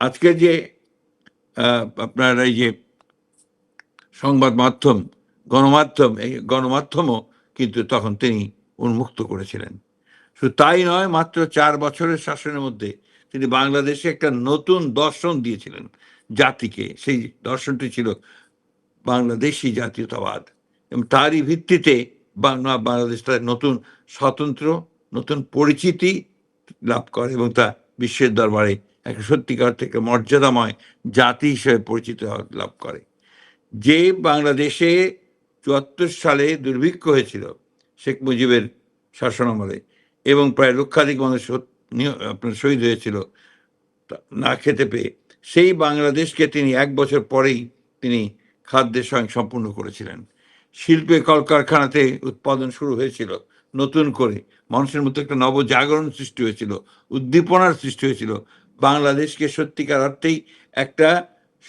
আজকে যে আপনার এই যে সংবাদ মাধ্যম, গণমাধ্যম, এই গণমাধ্যমও কিন্তু তখন তিনি উন্মুক্ত করেছিলেন। শুধু তাই নয়, মাত্র ৪ বছরের শাসনের মধ্যে তিনি বাংলাদেশে একটা নতুন দর্শন দিয়েছিলেন জাতিকে। সেই দর্শনটি ছিল বাংলাদেশী জাতীয়তাবাদ, এবং তারই ভিত্তিতে বাংলাদেশ তার নতুন স্বতন্ত্র, নতুন পরিচিতি লাভ করে এবং তা বিশ্বের দরবারে একটা সত্যিকার থেকে মর্যাদাময় জাতি হিসেবে পরিচিত লাভ করে। যে বাংলাদেশে ৭৪ সালে দুর্ভিক্ষ হয়েছিল শেখ মুজিবের শাসনামলে, এবং প্রায় লক্ষাধিক মানুষ আপনার শহীদ হয়েছিল না খেতে পেয়ে, সেই বাংলাদেশকে তিনি ১ বছর পরেই তিনি খাদ্যের স্বয়ংসম্পূর্ণ করেছিলেন। শিল্পে কলকারখানাতে উৎপাদন শুরু হয়েছিল নতুন করে, মানুষের মধ্যে একটা নবজাগরণ সৃষ্টি হয়েছিল, উদ্দীপনার সৃষ্টি হয়েছিল। বাংলাদেশকে সত্যিকার অর্থেই একটা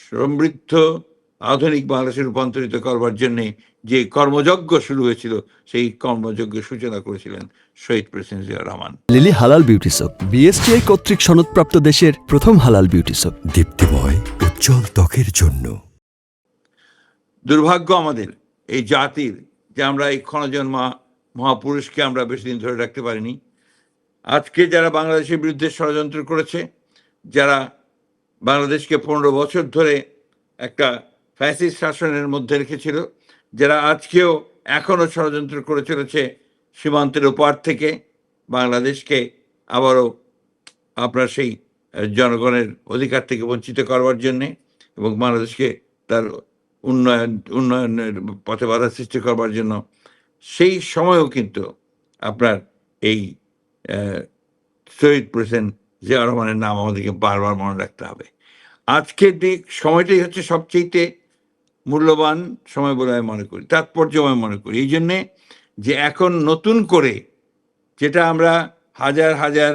সমৃদ্ধ আধুনিক বাংলাদেশে রূপান্তরিত করবার জন্যে যে কর্মযজ্ঞ শুরু হয়েছিল, সেই কর্মযজ্ঞের সূচনা করেছিলেন শহীদ প্রেসিডেন্ট জিয়া রহমান। লিলি হালাল বিউটি সোপ, বিএসটিআই কর্তৃক সনদপ্রাপ্ত দেশের প্রথম হালাল বিউটি সোপ, দীপ্তিময় উজ্জ্বল ত্বকের জন্য। দুর্ভাগ্য আমাদের এই জাতির যে আমরা এই ক্ষণজন্মা মহাপুরুষকে আমরা বেশি দিন ধরে রাখতে পারিনি। আজকে যারা বাংলাদেশের বিরুদ্ধে ষড়যন্ত্র করেছে, যারা বাংলাদেশকে ১৫ বছর ধরে একটা ফ্যাসিস্ট শাসনের মধ্যে রেখেছিল, যারা আজকেও এখনো ষড়যন্ত্র করে চলেছে সীমান্তের ওপার থেকে বাংলাদেশকে আবারও আপনার সেই জনগণের অধিকার থেকে বঞ্চিত করবার জন্যে, এবং বাংলাদেশকে তার উন্নয়নের পথে বাধা সৃষ্টি করবার জন্য, সেই সময়েও কিন্তু আপনার এই শহীদ প্রেসিডেন্ট জিয়া রহমানের নাম আমাদেরকে বারবার মনে রাখতে হবে। আজকের দিক সময়টাই হচ্ছে সবচেয়ে মূল্যবান সময় বলে আমি মনে করি, তাৎপর্যময় মনে করি। এই জন্যে যে এখন নতুন করে যেটা আমরা হাজার হাজার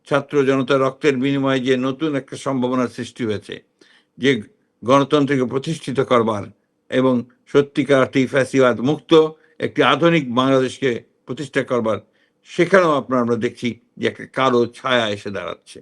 ছাত্র জনতার রক্তের বিনিময়ে যে নতুন একটা সম্ভাবনার সৃষ্টি হয়েছে, যে গণতন্ত্রকে প্রতিষ্ঠিত করবার এবং সত্যিকার ফ্যাসিবাদ মুক্ত একটি আধুনিক বাংলাদেশকে প্রতিষ্ঠা করবার, সেখানেও আমরা দেখছি যে একটা কালো ছায়া এসে দাঁড়াচ্ছে।